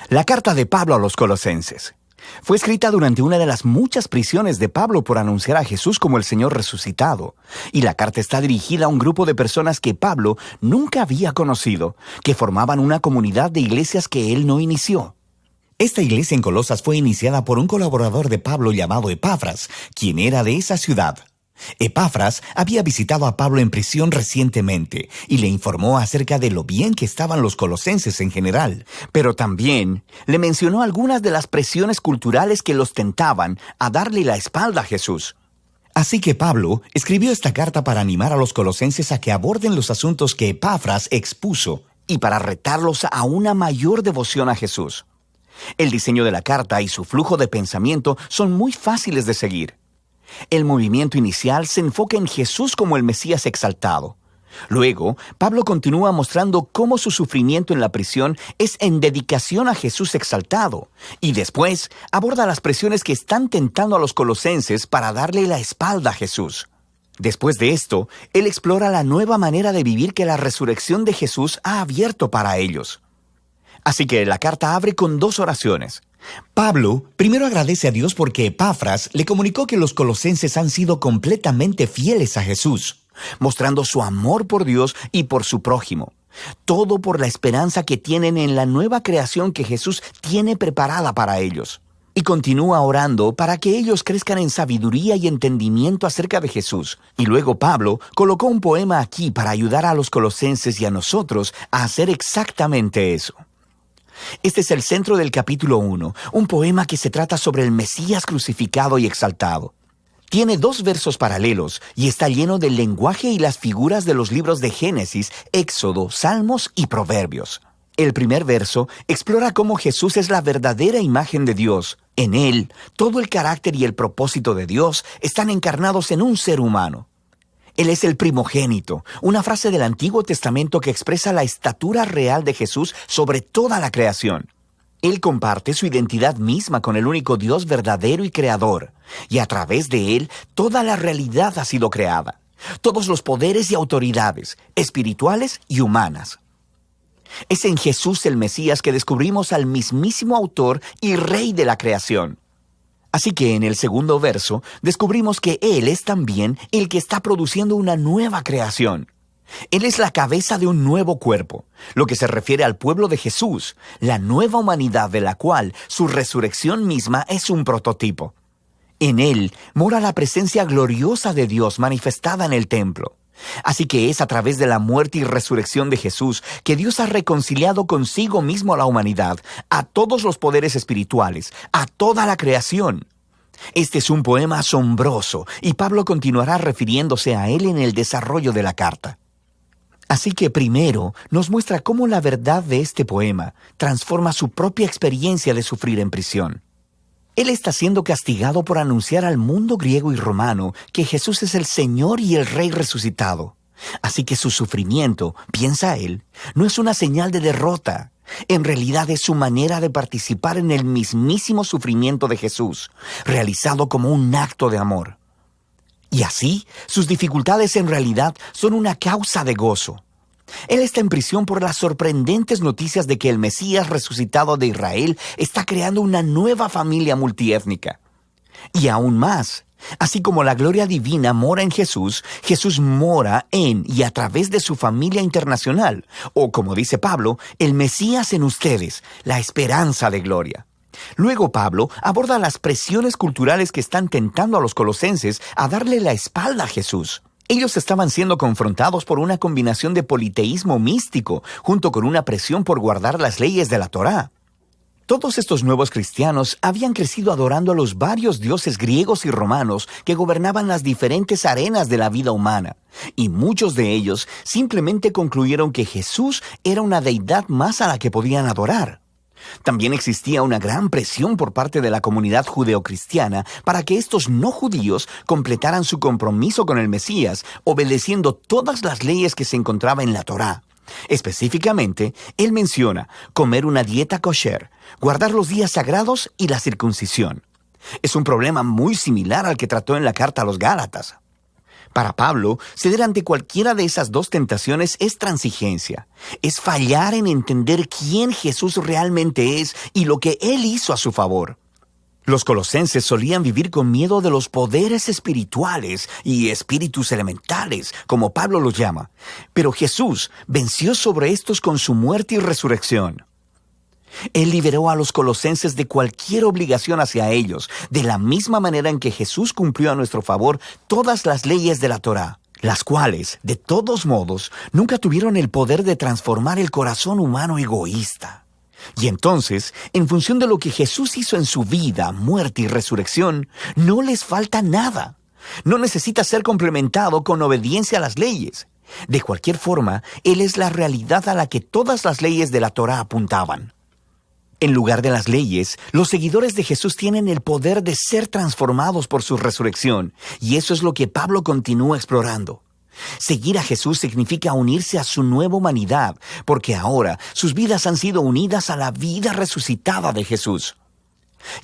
La carta de Pablo a los Colosenses fue escrita durante una de las muchas prisiones de Pablo por anunciar a Jesús como el Señor resucitado. Y la carta está dirigida a un grupo de personas que Pablo nunca había conocido, que formaban una comunidad de iglesias que él no inició. Esta iglesia en Colosas fue iniciada por un colaborador de Pablo llamado Epafras, quien era de esa ciudad. Epafras había visitado a Pablo en prisión recientemente y le informó acerca de lo bien que estaban los colosenses en general, pero también le mencionó algunas de las presiones culturales que los tentaban a darle la espalda a Jesús. Así que Pablo escribió esta carta para animar a los colosenses a que aborden los asuntos que Epafras expuso y para retarlos a una mayor devoción a Jesús. El diseño de la carta y su flujo de pensamiento son muy fáciles de seguir. El movimiento inicial se enfoca en Jesús como el Mesías exaltado. Luego, Pablo continúa mostrando cómo su sufrimiento en la prisión es en dedicación a Jesús exaltado. Y después, aborda las presiones que están tentando a los colosenses para darle la espalda a Jesús. Después de esto, él explora la nueva manera de vivir que la resurrección de Jesús ha abierto para ellos. Así que la carta abre con 2 oraciones. Pablo primero agradece a Dios porque Epafras le comunicó que los colosenses han sido completamente fieles a Jesús, mostrando su amor por Dios y por su prójimo. Todo por la esperanza que tienen en la nueva creación que Jesús tiene preparada para ellos. Y continúa orando para que ellos crezcan en sabiduría y entendimiento acerca de Jesús. Y luego Pablo colocó un poema aquí para ayudar a los colosenses y a nosotros a hacer exactamente eso. Este es el centro del capítulo 1, un poema que se trata sobre el Mesías crucificado y exaltado. Tiene 2 versos paralelos y está lleno del lenguaje y las figuras de los libros de Génesis, Éxodo, Salmos y Proverbios. El primer verso explora cómo Jesús es la verdadera imagen de Dios. En él, todo el carácter y el propósito de Dios están encarnados en un ser humano. Él es el primogénito, una frase del Antiguo Testamento que expresa la estatura real de Jesús sobre toda la creación. Él comparte su identidad misma con el único Dios verdadero y creador, y a través de él toda la realidad ha sido creada, todos los poderes y autoridades, espirituales y humanas. Es en Jesús el Mesías que descubrimos al mismísimo autor y rey de la creación. Así que en el segundo verso descubrimos que Él es también el que está produciendo una nueva creación. Él es la cabeza de un nuevo cuerpo, lo que se refiere al pueblo de Jesús, la nueva humanidad de la cual su resurrección misma es un prototipo. En Él mora la presencia gloriosa de Dios manifestada en el templo. Así que es a través de la muerte y resurrección de Jesús que Dios ha reconciliado consigo mismo a la humanidad, a todos los poderes espirituales, a toda la creación. Este es un poema asombroso y Pablo continuará refiriéndose a él en el desarrollo de la carta. Así que primero nos muestra cómo la verdad de este poema transforma su propia experiencia de sufrir en prisión. Él está siendo castigado por anunciar al mundo griego y romano que Jesús es el Señor y el Rey resucitado. Así que su sufrimiento, piensa él, no es una señal de derrota. En realidad es su manera de participar en el mismísimo sufrimiento de Jesús, realizado como un acto de amor. Y así, sus dificultades en realidad son una causa de gozo. Él está en prisión por las sorprendentes noticias de que el Mesías resucitado de Israel está creando una nueva familia multiétnica. Y aún más, así como la gloria divina mora en Jesús, Jesús mora en y a través de su familia internacional, o como dice Pablo, el Mesías en ustedes, la esperanza de gloria. Luego Pablo aborda las presiones culturales que están tentando a los colosenses a darle la espalda a Jesús. Ellos estaban siendo confrontados por una combinación de politeísmo místico, junto con una presión por guardar las leyes de la Torá. Todos estos nuevos cristianos habían crecido adorando a los varios dioses griegos y romanos que gobernaban las diferentes arenas de la vida humana, y muchos de ellos simplemente concluyeron que Jesús era una deidad más a la que podían adorar. También existía una gran presión por parte de la comunidad judeocristiana para que estos no judíos completaran su compromiso con el Mesías, obedeciendo todas las leyes que se encontraban en la Torá. Específicamente, él menciona comer una dieta kosher, guardar los días sagrados y la circuncisión. Es un problema muy similar al que trató en la carta a los Gálatas. Para Pablo, ceder ante cualquiera de esas dos tentaciones es transigencia. Es fallar en entender quién Jesús realmente es y lo que Él hizo a su favor. Los colosenses solían vivir con miedo de los poderes espirituales y espíritus elementales, como Pablo los llama. Pero Jesús venció sobre estos con su muerte y resurrección. Él liberó a los colosenses de cualquier obligación hacia ellos, de la misma manera en que Jesús cumplió a nuestro favor todas las leyes de la Torá, las cuales, de todos modos, nunca tuvieron el poder de transformar el corazón humano egoísta. Y entonces, en función de lo que Jesús hizo en su vida, muerte y resurrección, no les falta nada. No necesita ser complementado con obediencia a las leyes. De cualquier forma, Él es la realidad a la que todas las leyes de la Torá apuntaban. En lugar de las leyes, los seguidores de Jesús tienen el poder de ser transformados por su resurrección, y eso es lo que Pablo continúa explorando. Seguir a Jesús significa unirse a su nueva humanidad, porque ahora sus vidas han sido unidas a la vida resucitada de Jesús.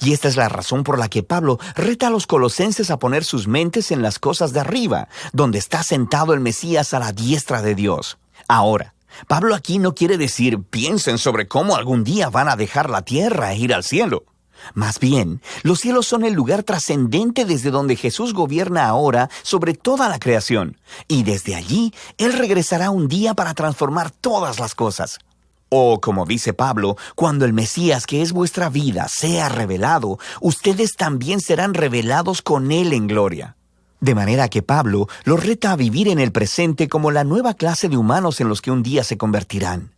Y esta es la razón por la que Pablo reta a los colosenses a poner sus mentes en las cosas de arriba, donde está sentado el Mesías a la diestra de Dios. Ahora, Pablo aquí no quiere decir piensen sobre cómo algún día van a dejar la tierra e ir al cielo. Más bien, los cielos son el lugar trascendente desde donde Jesús gobierna ahora sobre toda la creación, y desde allí Él regresará un día para transformar todas las cosas. O, como dice Pablo, cuando el Mesías, que es vuestra vida, sea revelado, ustedes también serán revelados con Él en gloria. De manera que Pablo los reta a vivir en el presente como la nueva clase de humanos en los que un día se convertirán.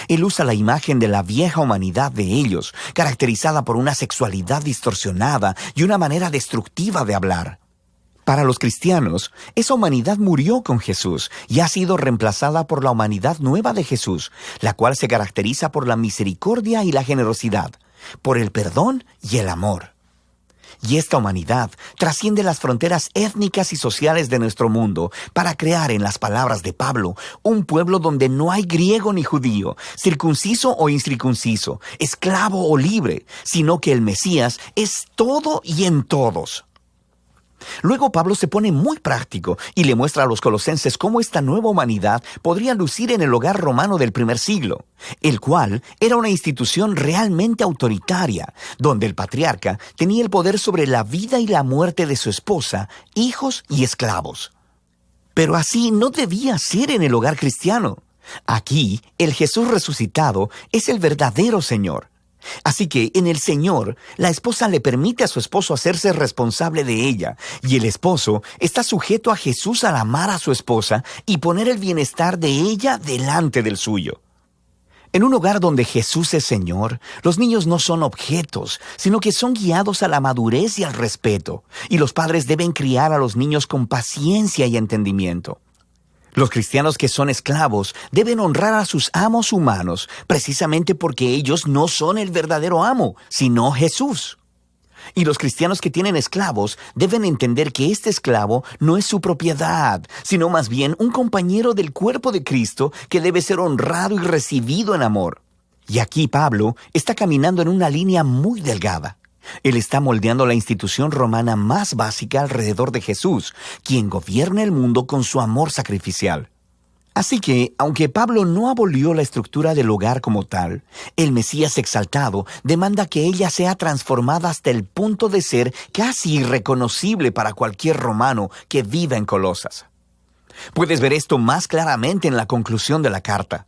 Él usa la imagen de la vieja humanidad de ellos, caracterizada por una sexualidad distorsionada y una manera destructiva de hablar. Para los cristianos, esa humanidad murió con Jesús y ha sido reemplazada por la humanidad nueva de Jesús, la cual se caracteriza por la misericordia y la generosidad, por el perdón y el amor. Y esta humanidad trasciende las fronteras étnicas y sociales de nuestro mundo para crear, en las palabras de Pablo, un pueblo donde no hay griego ni judío, circunciso o incircunciso, esclavo o libre, sino que el Mesías es todo y en todos. Luego Pablo se pone muy práctico y le muestra a los colosenses cómo esta nueva humanidad podría lucir en el hogar romano del primer siglo, el cual era una institución realmente autoritaria, donde el patriarca tenía el poder sobre la vida y la muerte de su esposa, hijos y esclavos. Pero así no debía ser en el hogar cristiano. Aquí, el Jesús resucitado es el verdadero Señor. Así que en el Señor, la esposa le permite a su esposo hacerse responsable de ella, y el esposo está sujeto a Jesús al amar a su esposa y poner el bienestar de ella delante del suyo. En un hogar donde Jesús es Señor, los niños no son objetos, sino que son guiados a la madurez y al respeto, y los padres deben criar a los niños con paciencia y entendimiento. Los cristianos que son esclavos deben honrar a sus amos humanos, precisamente porque ellos no son el verdadero amo, sino Jesús. Y los cristianos que tienen esclavos deben entender que este esclavo no es su propiedad, sino más bien un compañero del cuerpo de Cristo que debe ser honrado y recibido en amor. Y aquí Pablo está caminando en una línea muy delgada. Él está moldeando la institución romana más básica alrededor de Jesús, quien gobierna el mundo con su amor sacrificial. Así que, aunque Pablo no abolió la estructura del hogar como tal, el Mesías exaltado demanda que ella sea transformada hasta el punto de ser casi irreconocible para cualquier romano que viva en Colosas. Puedes ver esto más claramente en la conclusión de la carta.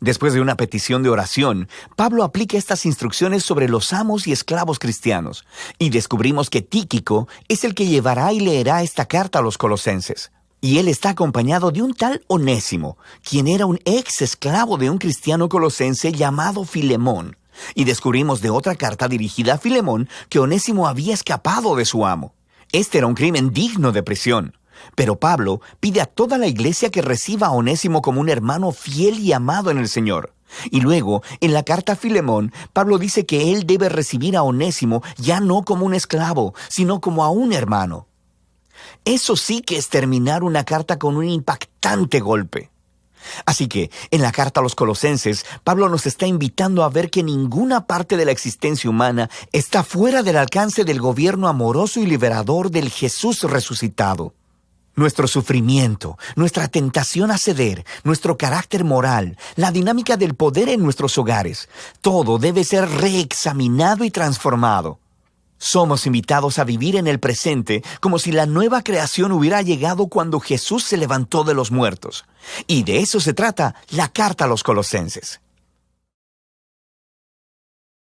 Después de una petición de oración, Pablo aplica estas instrucciones sobre los amos y esclavos cristianos, y descubrimos que Tíquico es el que llevará y leerá esta carta a los colosenses. Y él está acompañado de un tal Onésimo, quien era un ex esclavo de un cristiano colosense llamado Filemón. Y descubrimos de otra carta dirigida a Filemón que Onésimo había escapado de su amo. Este era un crimen digno de prisión. Pero Pablo pide a toda la iglesia que reciba a Onésimo como un hermano fiel y amado en el Señor. Y luego, en la carta a Filemón, Pablo dice que él debe recibir a Onésimo ya no como un esclavo, sino como a un hermano. Eso sí que es terminar una carta con un impactante golpe. Así que, en la carta a los colosenses, Pablo nos está invitando a ver que ninguna parte de la existencia humana está fuera del alcance del gobierno amoroso y liberador del Jesús resucitado. Nuestro sufrimiento, nuestra tentación a ceder, nuestro carácter moral, la dinámica del poder en nuestros hogares, todo debe ser reexaminado y transformado. Somos invitados a vivir en el presente como si la nueva creación hubiera llegado cuando Jesús se levantó de los muertos. Y de eso se trata la carta a los Colosenses.